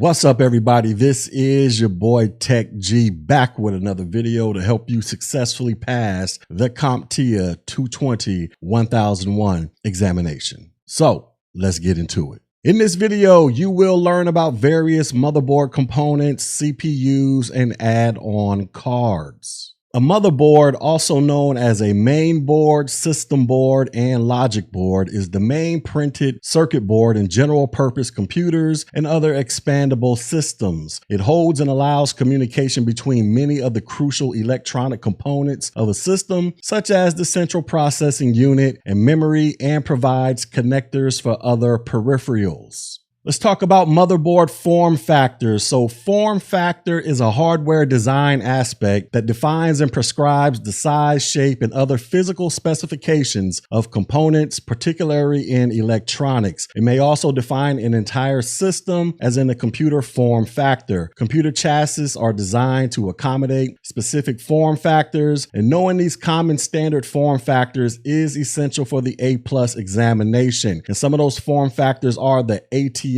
What's up, everybody? This is your boy Tech G back with another video to help you successfully pass the CompTIA 220-1001 examination. So let's get into it. In this video, you will learn about various motherboard components, CPUs, and add-on cards. A motherboard, also known as a main board, system board, and logic board, is the main printed circuit board in general purpose computers and other expandable systems. It holds and allows communication between many of the crucial electronic components of a system, such as the central processing unit and memory, and provides connectors for other peripherals. Let's talk about motherboard form factors. So form factor is a hardware design aspect that defines and prescribes the size, shape, and other physical specifications of components, particularly in electronics. It may also define an entire system, as in a computer form factor. Computer chassis are designed to accommodate specific form factors, and knowing these common standard form factors is essential for the A+ examination. And some of those form factors are the ATX,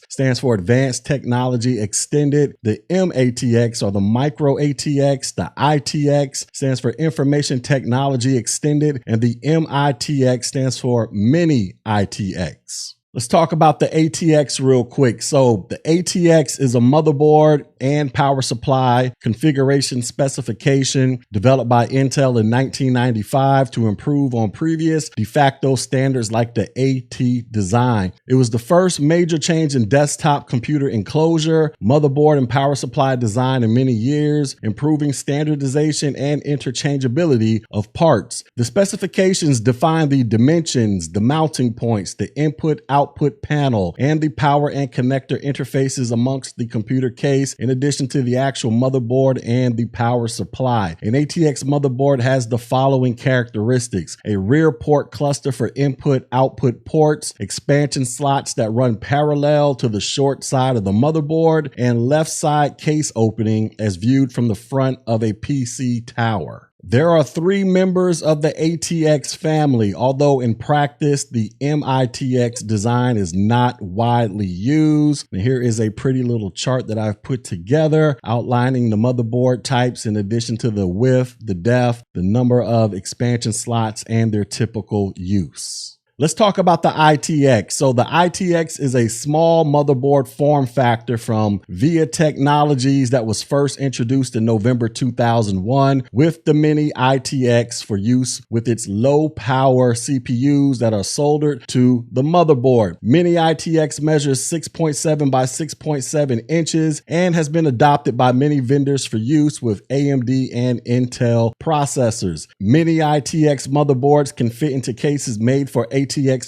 stands for Advanced Technology Extended, the MATX or the Micro ATX, the ITX stands for Information Technology Extended, and the MITX stands for Mini ITX. Let's talk about the ATX real quick. So the ATX is a motherboard and power supply configuration specification developed by Intel in 1995 to improve on previous de facto standards like the AT design. It was the first major change in desktop computer enclosure, motherboard, and power supply design in many years, improving standardization and interchangeability of parts. The specifications define the dimensions, the mounting points, the input-output panel, and the power and connector interfaces amongst the computer case, in addition to the actual motherboard and the power supply. An ATX motherboard has the following characteristics: a rear port cluster for input-output ports, expansion slots that run parallel to the short side of the motherboard, and left side case opening as viewed from the front of a PC tower. There are three members of the ATX family, although in practice, the MITX design is not widely used. And here is a pretty little chart that I've put together outlining the motherboard types in addition to the width, the depth, the number of expansion slots, and their typical use. Let's talk about the ITX. So the ITX is a small motherboard form factor from VIA Technologies that was first introduced in November 2001 with the Mini ITX for use with its low power CPUs that are soldered to the motherboard. Mini ITX measures 6.7 by 6.7 inches and has been adopted by many vendors for use with AMD and Intel processors. Mini ITX motherboards can fit into cases made for ATX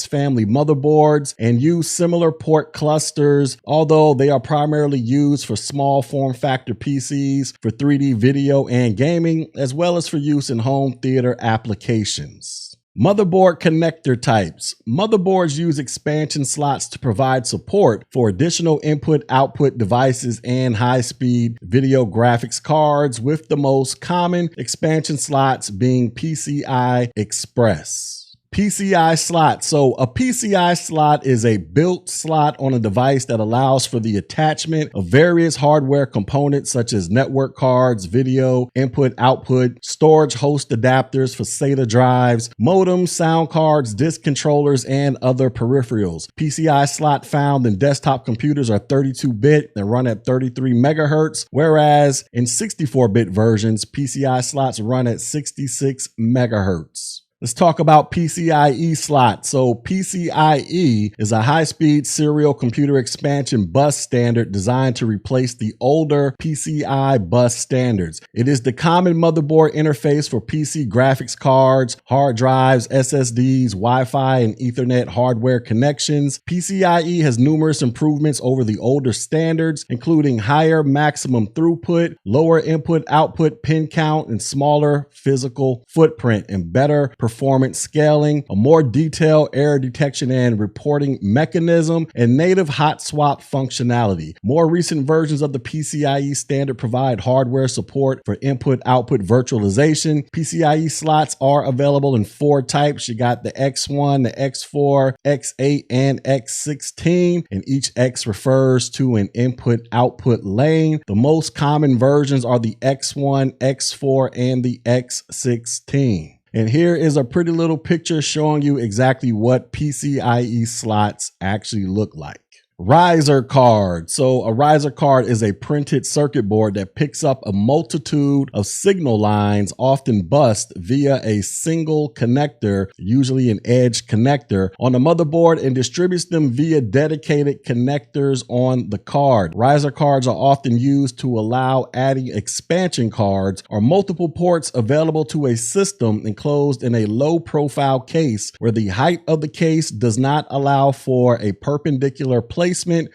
family motherboards and use similar port clusters, although they are primarily used for small form factor PCs for 3D video and gaming, as well as for use in home theater applications. Motherboard connector types. Motherboards use expansion slots to provide support for additional input-output devices and high-speed video graphics cards, with the most common expansion slots being PCI Express. PCI slot. So a PCI slot is a built slot on a device that allows for the attachment of various hardware components such as network cards, video, input, output, storage host adapters for SATA drives, modems, sound cards, disk controllers, and other peripherals. PCI slot found in desktop computers are 32-bit and run at 33 megahertz, whereas in 64-bit versions, PCI slots run at 66 megahertz. Let's talk about PCIe slot. So PCIe is a high-speed serial computer expansion bus standard designed to replace the older PCI bus standards. It is the common motherboard interface for PC graphics cards, hard drives, SSDs, Wi-Fi, and Ethernet hardware connections. PCIe has numerous improvements over the older standards, including higher maximum throughput, lower input-output pin count, and smaller physical footprint, and better performance scaling, a more detailed error detection and reporting mechanism, and native hot swap functionality. More recent versions of the PCIe standard provide hardware support for input-output virtualization. PCIe slots are available in 4 types. You got the X1, the X4, X8, and X16, and each X refers to an input-output lane. The most common versions are the X1, X4, and the X16. And here is a pretty little picture showing you exactly what PCIe slots actually look like. Riser card. So a riser card is a printed circuit board that picks up a multitude of signal lines, often bused via a single connector, usually an edge connector, on the motherboard and distributes them via dedicated connectors on the card. Riser cards are often used to allow adding expansion cards or multiple ports available to a system enclosed in a low profile case where the height of the case does not allow for a perpendicular placement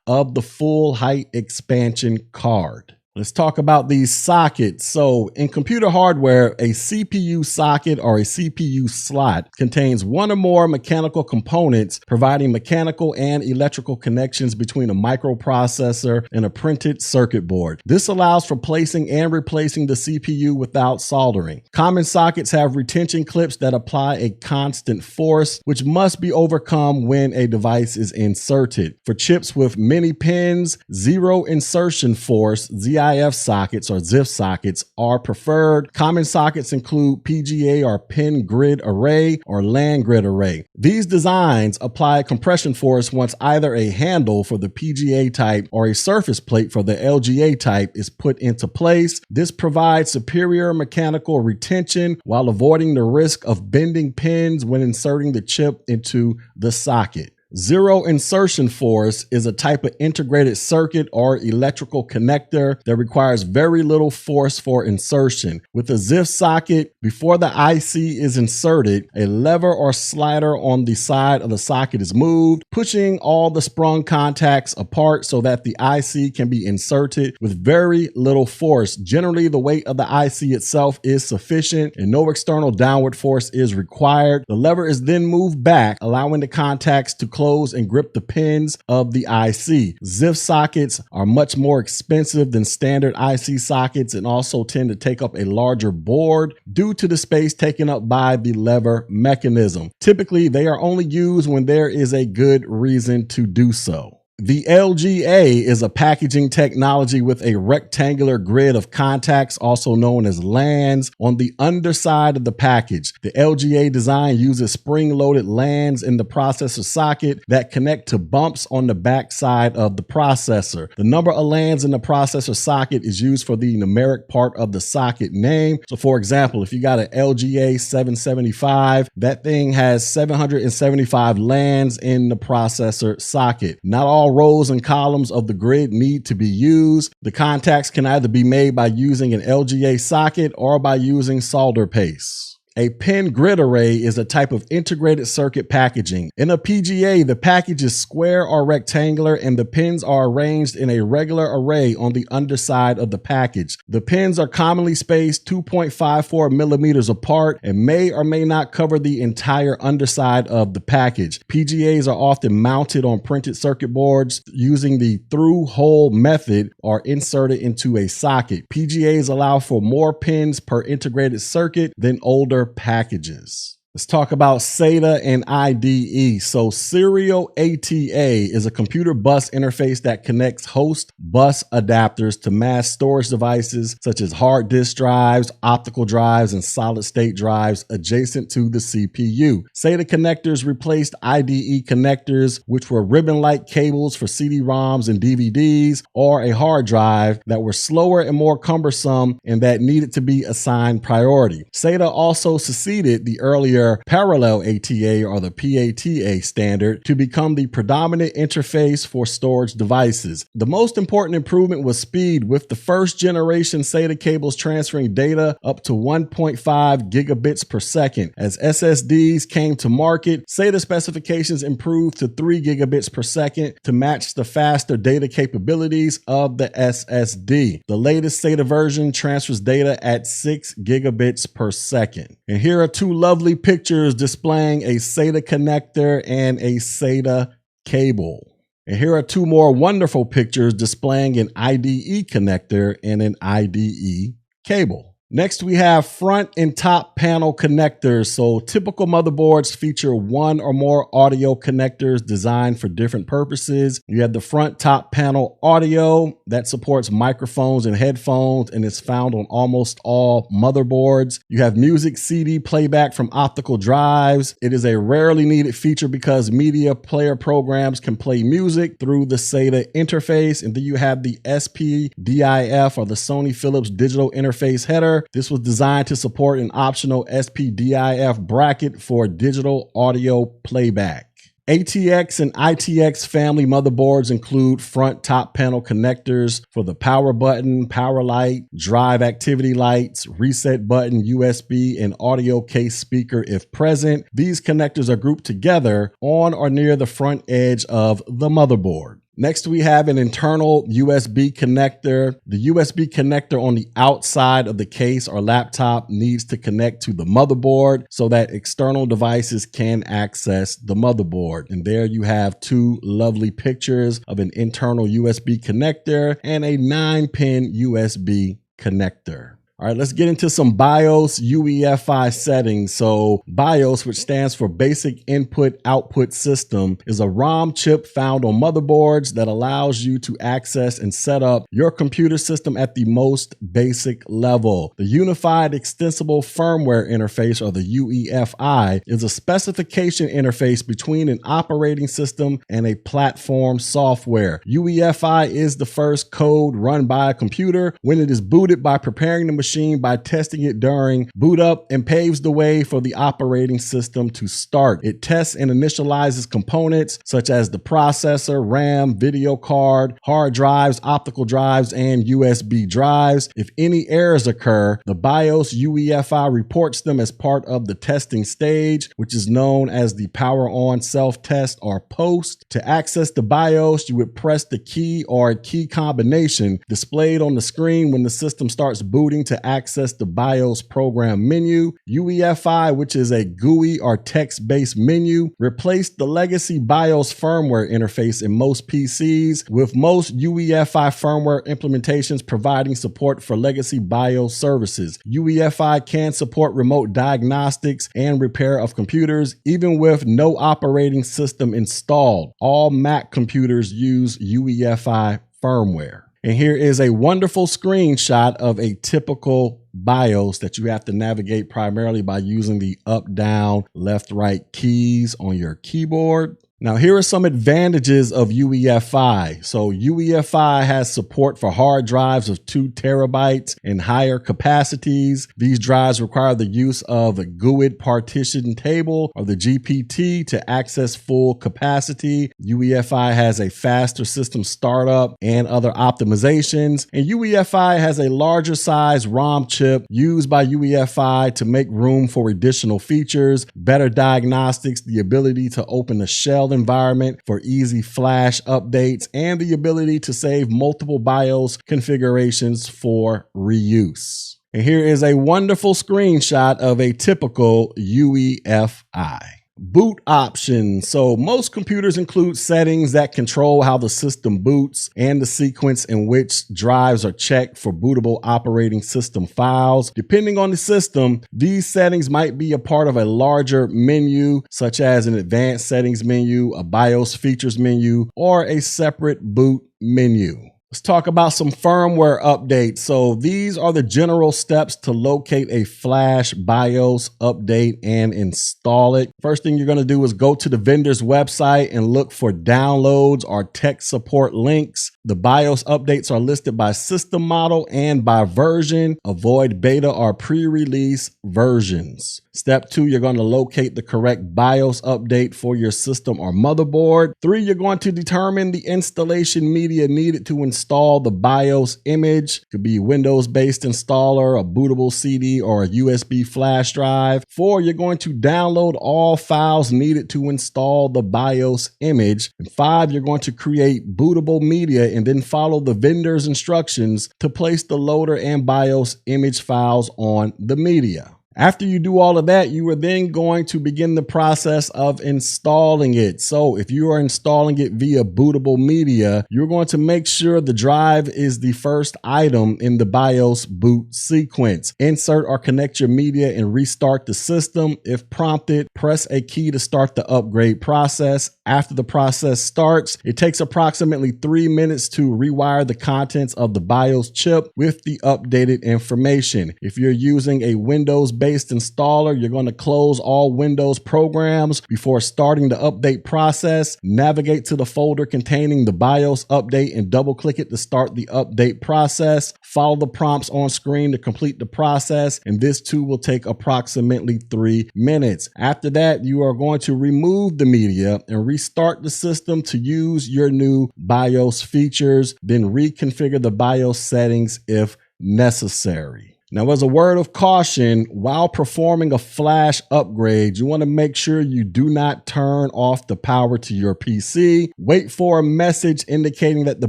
of the full height expansion card. Let's talk about these sockets. So in computer hardware, a CPU socket or a CPU slot contains one or more mechanical components providing mechanical and electrical connections between a microprocessor and a printed circuit board. This allows for placing and replacing the CPU without soldering. Common sockets have retention clips that apply a constant force, which must be overcome when a device is inserted. For chips with many pins, zero insertion force, ZIF sockets or ZIF sockets are preferred. Common sockets include PGA or pin grid array or land grid array. These designs apply a compression force once either a handle for the PGA type or a surface plate for the LGA type is put into place. This provides superior mechanical retention while avoiding the risk of bending pins when inserting the chip into the socket. Zero insertion force is a type of integrated circuit or electrical connector that requires very little force for insertion. With a ZIF socket, before the IC is inserted, a lever or slider on the side of the socket is moved, pushing all the sprung contacts apart so that the IC can be inserted with very little force. Generally, the weight of the IC itself is sufficient and no external downward force is required. The lever is then moved back, allowing the contacts to close and grip the pins of the IC. ZIF sockets are much more expensive than standard IC sockets and also tend to take up a larger board due to the space taken up by the lever mechanism. Typically, they are only used when there is a good reason to do so. The LGA is a packaging technology with a rectangular grid of contacts, also known as LANs, on the underside of the package. The LGA design uses spring-loaded LANs in the processor socket that connect to bumps on the back side of the processor. The number of LANs in the processor socket is used for the numeric part of the socket name. So for example, if you got an LGA 775, that thing has 775 LANs in the processor socket. Not all rows and columns of the grid need to be used. The contacts can either be made by using an LGA socket or by using solder paste. A pin grid array is a type of integrated circuit packaging. In a PGA, the package is square or rectangular and the pins are arranged in a regular array on the underside of the package. The pins are commonly spaced 2.54 millimeters apart and may or may not cover the entire underside of the package. PGAs are often mounted on printed circuit boards using the through-hole method or inserted into a socket. PGAs allow for more pins per integrated circuit than older packages. Let's talk about SATA and IDE. So Serial ATA is a computer bus interface that connects host bus adapters to mass storage devices such as hard disk drives, optical drives, and solid state drives adjacent to the CPU. SATA connectors replaced IDE connectors, which were ribbon-like cables for CD-ROMs and DVDs, or a hard drive that were slower and more cumbersome and that needed to be assigned priority. SATA also succeeded the earlier Parallel ATA or the PATA standard to become the predominant interface for storage devices. The most important improvement was speed, with the first generation SATA cables transferring data up to 1.5 gigabits per second. As SSDs came to market, SATA specifications improved to 3 gigabits per second to match the faster data capabilities of the SSD. The latest SATA version transfers data at 6 gigabits per second. And here are two lovely pictures pictures displaying a SATA connector and a SATA cable. And here are two more wonderful pictures displaying an IDE connector and an IDE cable. Next, we have front and top panel connectors. So typical motherboards feature one or more audio connectors designed for different purposes. You have the front top panel audio that supports microphones and headphones and is found on almost all motherboards. You have music CD playback from optical drives. It is a rarely needed feature because media player programs can play music through the SATA interface. And then you have the SPDIF, or the Sony Philips Digital Interface Header. This was designed to support an optional SPDIF bracket for digital audio playback. ATX and ITX family motherboards include front top panel connectors for the power button, power light, drive activity lights, reset button, USB, and audio case speaker if present. These connectors are grouped together on or near the front edge of the motherboard. Next, we have an internal USB connector. The USB connector on the outside of the case or laptop needs to connect to the motherboard so that external devices can access the motherboard. And there you have two lovely pictures of an internal USB connector and a 9-pin USB connector. All right, let's get into some BIOS UEFI settings. So BIOS, which stands for Basic Input Output System, is a ROM chip found on motherboards that allows you to access and set up your computer system at the most basic level. The Unified Extensible Firmware Interface, or the UEFI, is a specification interface between an operating system and a platform software. UEFI is the first code run by a computer when it is booted by preparing the machine by testing it during boot up and paves the way for the operating system to start. It tests and initializes components such as the processor, RAM, video card, hard drives, optical drives, and USB drives. If any errors occur, the BIOS UEFI reports them as part of the testing stage, which is known as the power on self-test or post. To access the BIOS, you would press the key or a key combination displayed on the screen when the system starts booting to access the BIOS program menu. UEFI, which is a GUI or text-based menu, replaced the legacy BIOS firmware interface in most PCs, with most UEFI firmware implementations providing support for legacy BIOS services. UEFI can support remote diagnostics and repair of computers, even with no operating system installed. All Mac computers use UEFI firmware. And here is a wonderful screenshot of a typical BIOS that you have to navigate primarily by using the up, down, left, right keys on your keyboard. Now, here are some advantages of UEFI. So UEFI has support for hard drives of 2 terabytes and higher capacities. These drives require the use of a GUID partition table or the GPT to access full capacity. UEFI has a faster system startup and other optimizations. And UEFI has a larger size ROM chip used by UEFI to make room for additional features, better diagnostics, the ability to open a shell environment for easy flash updates, and the ability to save multiple BIOS configurations for reuse. And here is a wonderful screenshot of a typical UEFI. Boot options. So most computers include settings that control how the system boots and the sequence in which drives are checked for bootable operating system files. Depending on the system, these settings might be a part of a larger menu, such as an advanced settings menu, a BIOS features menu, or a separate boot menu. Let's talk about some firmware updates. So these are the general steps to locate a flash BIOS update and install it. First thing you're going to do is go to the vendor's website and look for downloads or tech support links. The BIOS updates are listed by system model and by version. Avoid beta or pre-release versions. Step 2, you're going to locate the correct BIOS update for your system or motherboard. 3, you're going to determine the installation media needed to install the BIOS image. It could be Windows-based installer, a bootable CD, or a USB flash drive. 4, you're going to download all files needed to install the BIOS image. And 5, you're going to create bootable media and then follow the vendor's instructions to place the loader and BIOS image files on the media. After you do all of that, you are then going to begin the process of installing it. So if you are installing it via bootable media, you're going to make sure the drive is the first item in the BIOS boot sequence. Insert or connect your media and restart the system. If prompted, press a key to start the upgrade process. After the process starts, it takes approximately 3 minutes to rewire the contents of the BIOS chip with the updated information. If you're using a Windows-based installer, you're going to close all Windows programs before starting the update process. Navigate to the folder containing the BIOS update and double-click it to start the update process. Follow the prompts on screen to complete the process, and this too will take approximately 3 minutes. After that, you are going to remove the media and restart the system to use your new BIOS features, then reconfigure the BIOS settings if necessary. Now, as a word of caution, while performing a flash upgrade, you want to make sure you do not turn off the power to your PC. Wait for a message indicating that the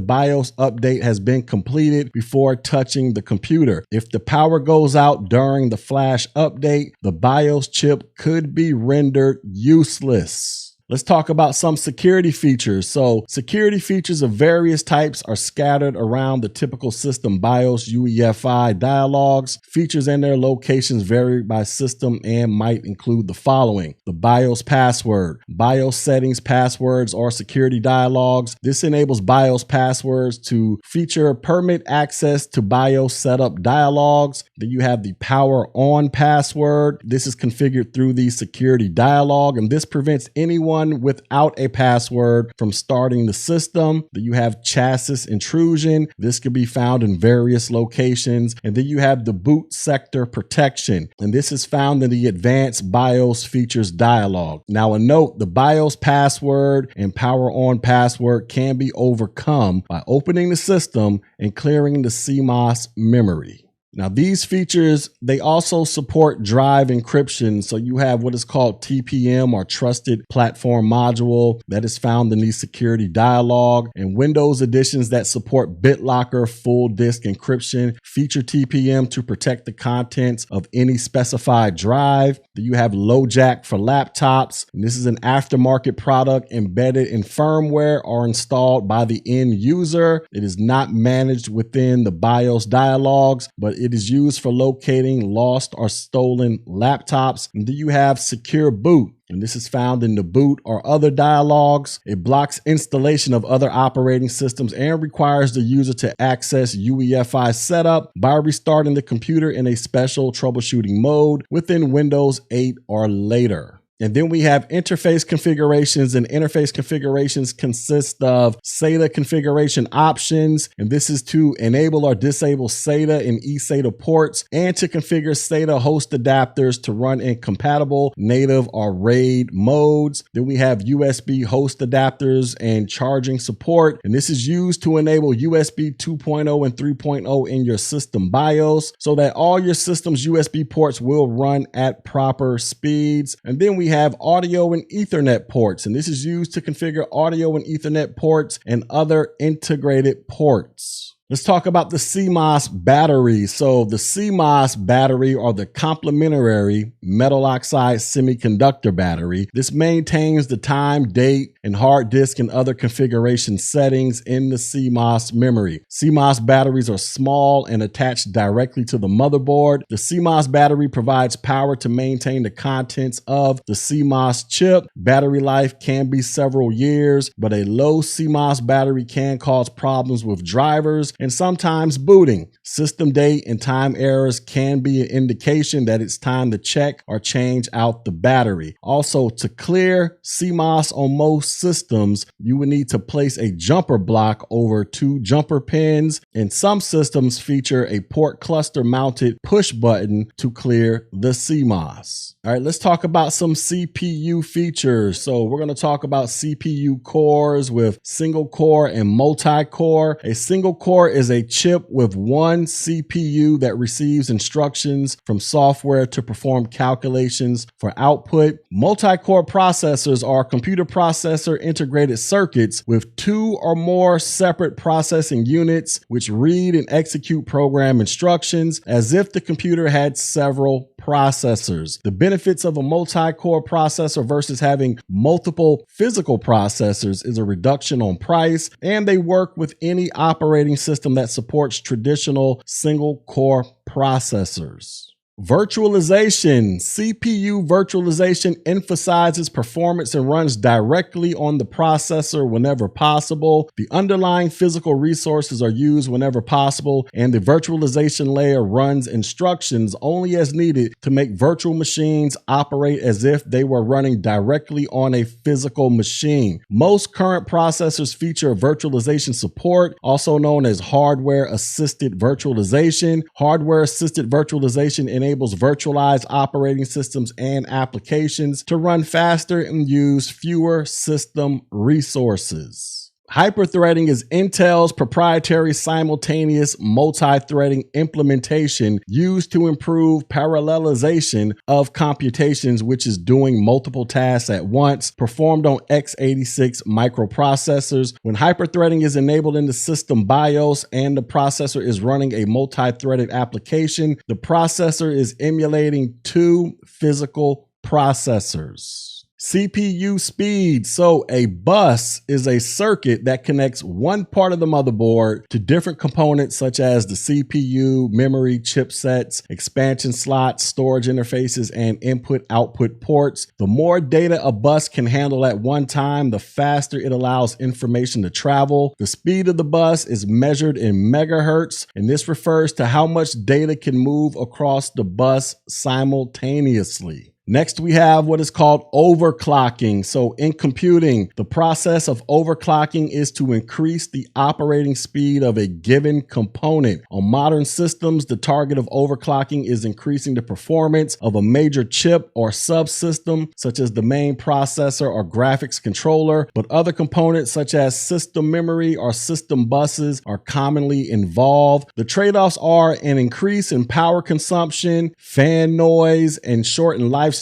BIOS update has been completed before touching the computer. If the power goes out during the flash update, the BIOS chip could be rendered useless. Let's talk about some security features. So security features of various types are scattered around the typical system BIOS UEFI dialogues. Features and their locations vary by system and might include the following: the BIOS password, BIOS settings passwords or security dialogues. This enables BIOS passwords to feature permit access to BIOS setup dialogues. Then you have the power on password. This is configured through the security dialog, and this prevents anyone without a password from starting the system. Then you have chassis intrusion. This can be found in various locations. And then you have the boot sector protection, and this is found in the advanced BIOS features dialog. Now, a note: the BIOS password and power on password can be overcome by opening the system and clearing the CMOS memory. Now, these features, they also support drive encryption. So you have what is called TPM, or Trusted Platform Module, that is found in the security dialog. And Windows editions that support BitLocker full disk encryption feature TPM to protect the contents of any specified drive. Then you have LoJack for laptops, and this is an aftermarket product embedded in firmware or installed by the end user. It is not managed within the BIOS dialogs, but it is used for locating lost or stolen laptops. And then you have Secure Boot, and this is found in the boot or other dialogs. It blocks installation of other operating systems and requires the user to access UEFI setup by restarting the computer in a special troubleshooting mode within Windows 8 or later. And then we have interface configurations, and interface configurations consist of SATA configuration options. And this is to enable or disable SATA and eSATA ports, and to configure SATA host adapters to run in compatible native or RAID modes. Then we have USB host adapters and charging support. And this is used to enable USB 2.0 and 3.0 in your system BIOS, so that all your system's USB ports will run at proper speeds. And then we have audio and Ethernet ports, and this is used to configure audio and Ethernet ports and other integrated ports. Let's talk about the CMOS battery. So the CMOS battery, or the complementary metal oxide semiconductor battery, this maintains the time, date, and hard disk and other configuration settings in the CMOS memory. CMOS batteries are small and attached directly to the motherboard. The CMOS battery provides power to maintain the contents of the CMOS chip. Battery life can be several years, but a low CMOS battery can cause problems with drivers and sometimes booting. System date and time errors can be an indication that it's time to check or change out the battery. Also, to clear CMOS on most systems, you would need to place a jumper block over 2 jumper pins, and some systems feature a port cluster mounted push button to clear the CMOS. All right, let's talk about some CPU features. So we're going to talk about CPU cores with single core and multi-core. A single core is a chip with one CPU that receives instructions from software to perform calculations for output. Multi-core processors are computer processor integrated circuits with 2 or more separate processing units which read and execute program instructions as if the computer had several processors. The benefits of a multi-core processor versus having multiple physical processors is a reduction on price, and they work with any operating system that supports traditional single-core processors. Virtualization. CPU virtualization emphasizes performance and runs directly on the processor whenever possible. The underlying physical resources are used whenever possible, and the virtualization layer runs instructions only as needed to make virtual machines operate as if they were running directly on a physical machine. Most current processors feature virtualization support, also known as hardware-assisted virtualization. Hardware-assisted virtualization enables virtualized operating systems and applications to run faster and use fewer system resources. Hyperthreading is Intel's proprietary simultaneous multi-threading implementation used to improve parallelization of computations, which is doing multiple tasks at once, performed on x86 microprocessors. When hyperthreading is enabled in the system BIOS and the processor is running a multi-threaded application, the processor is emulating two physical processors. CPU speed. So a bus is a circuit that connects one part of the motherboard to different components such as the CPU, memory, chipsets, expansion slots, storage interfaces, and input-output ports. The more data a bus can handle at one time, the faster it allows information to travel. The speed of the bus is measured in megahertz, and this refers to how much data can move across the bus simultaneously. Next, we have what is called overclocking. So in computing, the process of overclocking is to increase the operating speed of a given component. On modern systems, the target of overclocking is increasing the performance of a major chip or subsystem, such as the main processor or graphics controller, but other components such as system memory or system buses are commonly involved. The trade-offs are an increase in power consumption, fan noise, and shortened lifespan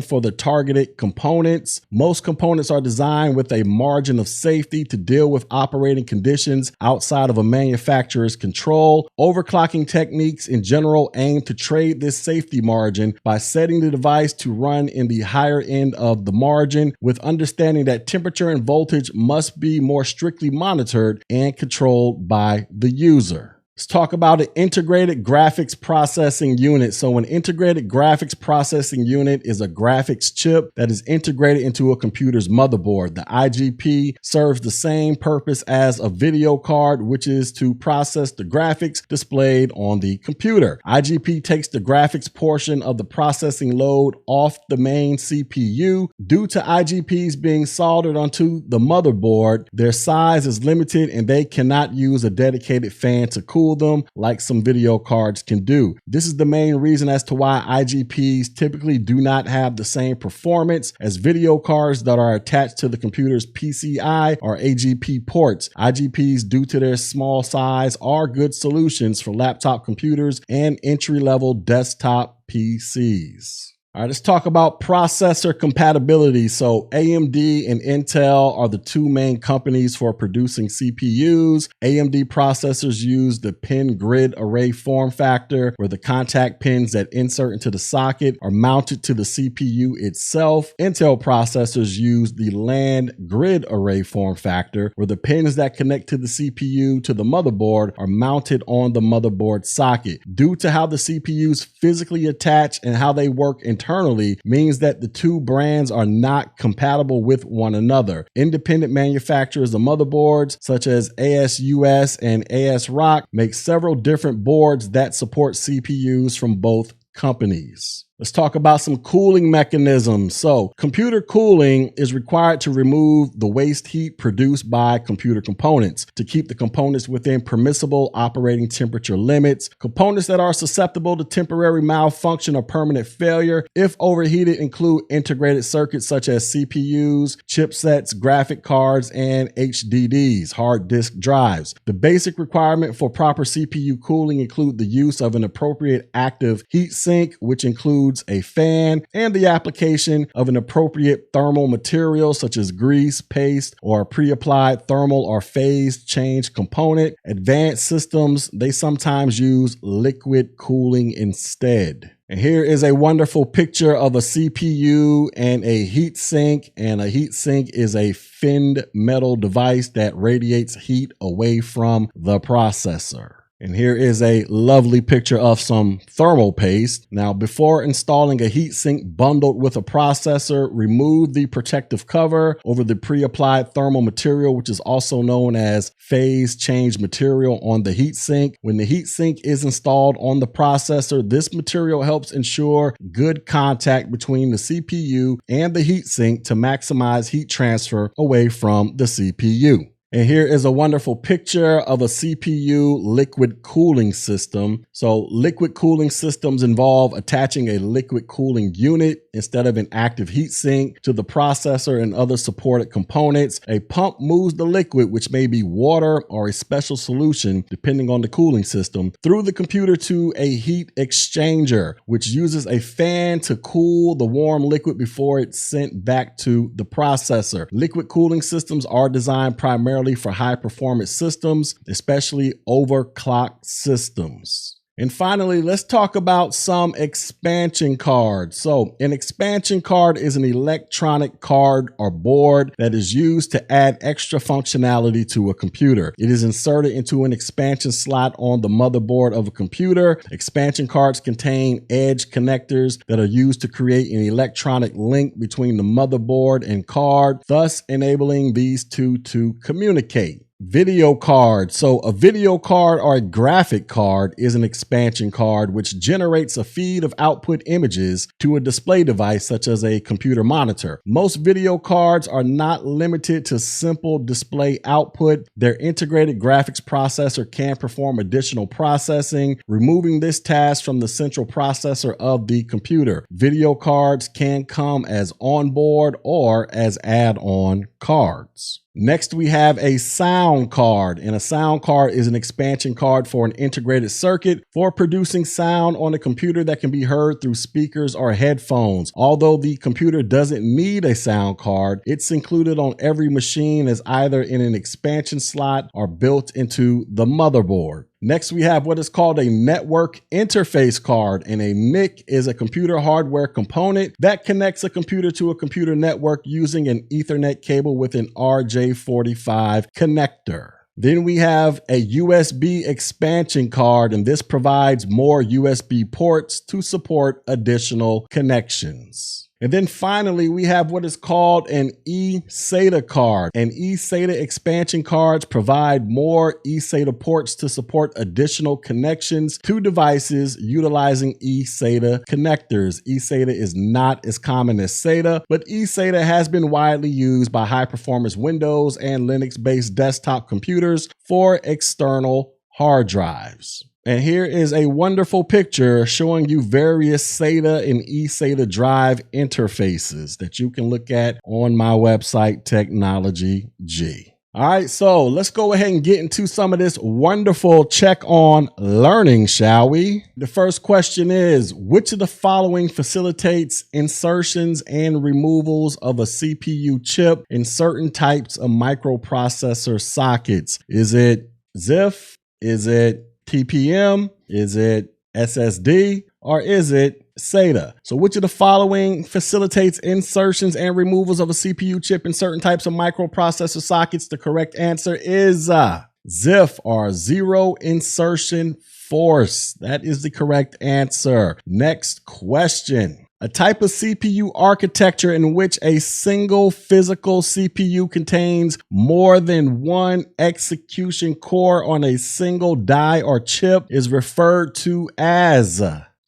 for the targeted components. Most components are designed with a margin of safety to deal with operating conditions outside of a manufacturer's control. Overclocking techniques in general aim to trade this safety margin by setting the device to run in the higher end of the margin, with understanding that temperature and voltage must be more strictly monitored and controlled by the user. Let's talk about an integrated graphics processing unit. So an integrated graphics processing unit is a graphics chip that is integrated into a computer's motherboard. The IGP serves the same purpose as a video card, which is to process the graphics displayed on the computer. IGP takes the graphics portion of the processing load off the main CPU. Due to IGPs being soldered onto the motherboard, their size is limited and they cannot use a dedicated fan to cool them like some video cards can do. This is the main reason as to why IGPs typically do not have the same performance as video cards that are attached to the computer's PCI or AGP ports. IGPs, due to their small size, are good solutions for laptop computers and entry-level desktop PCs. All right, let's talk about processor compatibility. So AMD and Intel are the two main companies for producing CPUs. AMD processors use the pin grid array form factor, where the contact pins that insert into the socket are mounted to the CPU itself. Intel processors use the LAN grid array form factor, where the pins that connect to the CPU to the motherboard are mounted on the motherboard socket. Due to how the CPUs physically attach and how they work internally means that the two brands are not compatible with one another. Independent manufacturers of motherboards such as ASUS and ASRock make several different boards that support CPUs from both companies. Let's talk about some cooling mechanisms. So computer cooling is required to remove the waste heat produced by computer components to keep the components within permissible operating temperature limits. Components that are susceptible to temporary malfunction or permanent failure, if overheated, include integrated circuits such as CPUs, chipsets, graphic cards, and HDDs, hard disk drives. The basic requirement for proper CPU cooling include the use of an appropriate active heat sink, which includes a fan, and the application of an appropriate thermal material such as grease, paste, or a pre-applied thermal or phase change component. Advanced systems, they sometimes use liquid cooling instead. And here is a wonderful picture of a CPU and a heat sink. And a heat sink is a finned metal device that radiates heat away from the processor. And here is a lovely picture of some thermal paste. Now, before installing a heatsink bundled with a processor, remove the protective cover over the pre-applied thermal material, which is also known as phase change material on the heatsink. When the heatsink is installed on the processor, this material helps ensure good contact between the CPU and the heatsink to maximize heat transfer away from the CPU. And here is a wonderful picture of a CPU liquid cooling system. So liquid cooling systems involve attaching a liquid cooling unit instead of an active heatsink to the processor and other supported components. A pump moves the liquid, which may be water or a special solution, depending on the cooling system, through the computer to a heat exchanger, which uses a fan to cool the warm liquid before it's sent back to the processor. Liquid cooling systems are designed primarily for high performance systems, especially overclocked systems. And finally, let's talk about some expansion cards. So an expansion card is an electronic card or board that is used to add extra functionality to a computer. It is inserted into an expansion slot on the motherboard of a computer. Expansion cards contain edge connectors that are used to create an electronic link between the motherboard and card, thus enabling these two to communicate. Video card. So a video card or a graphic card is an expansion card which generates a feed of output images to a display device such as a computer monitor. Most video cards are not limited to simple display output. Their integrated graphics processor can perform additional processing, removing this task from the central processor of the computer. Video cards can come as onboard or as add-on cards. Next, we have a sound card, and a sound card is an expansion card for an integrated circuit for producing sound on a computer that can be heard through speakers or headphones. Although the computer doesn't need a sound card, it's included on every machine as either in an expansion slot or built into the motherboard. Next, we have what is called a network interface card, and a NIC is a computer hardware component that connects a computer to a computer network using an Ethernet cable with an RJ45 connector. Then we have a USB expansion card, and this provides more USB ports to support additional connections. And then finally, we have what is called an eSATA card. And eSATA expansion cards provide more eSATA ports to support additional connections to devices utilizing eSATA connectors. eSATA is not as common as SATA, but eSATA has been widely used by high-performance Windows and Linux-based desktop computers for external hard drives. And here is a wonderful picture showing you various SATA and eSATA drive interfaces that you can look at on my website, Technology G. All right, so let's go ahead and get into some of this wonderful check on learning, shall we? The first question is, which of the following facilitates insertions and removals of a CPU chip in certain types of microprocessor sockets? Is it ZIF? Is it TPM? Is it SSD? Or is it SATA? So which of the following facilitates insertions and removals of a CPU chip in certain types of microprocessor sockets? The correct answer is ZIF, or zero insertion force. That is the correct answer. Next question. A type of CPU architecture in which a single physical CPU contains more than one execution core on a single die or chip is referred to as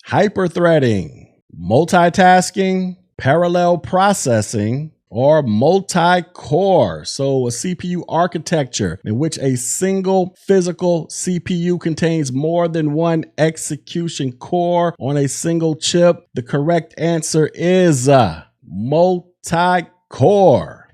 hyperthreading, multitasking, parallel processing, or multi-core. So a CPU architecture in which a single physical CPU contains more than one execution core on a single chip. The correct answer is multi-core.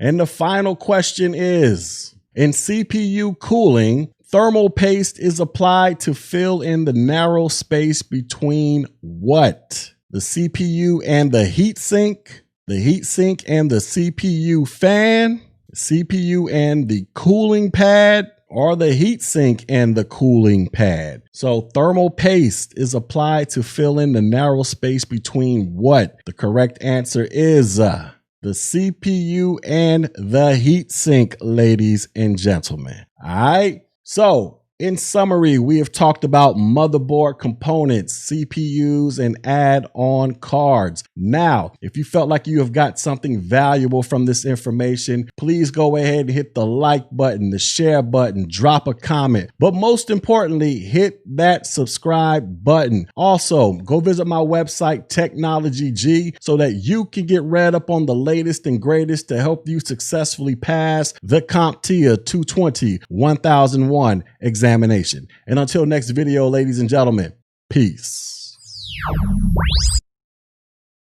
And the final question is, in CPU cooling, thermal paste is applied to fill in the narrow space between what? The CPU and the heatsink, the heatsink and the CPU fan, CPU and the cooling pad, or the heat sink and the cooling pad? So thermal paste is applied to fill in the narrow space between what? The correct answer is the CPU and the heat sink, ladies and gentlemen. All right. So in summary, we have talked about motherboard components, CPUs, and add-on cards. Now, if you felt like you have got something valuable from this information, please go ahead and hit the like button, the share button, drop a comment. But most importantly, hit that subscribe button. Also, go visit my website, Technology G, so that you can get read up on the latest and greatest to help you successfully pass the CompTIA 220-1001 examination. And until next video, ladies and gentlemen, peace.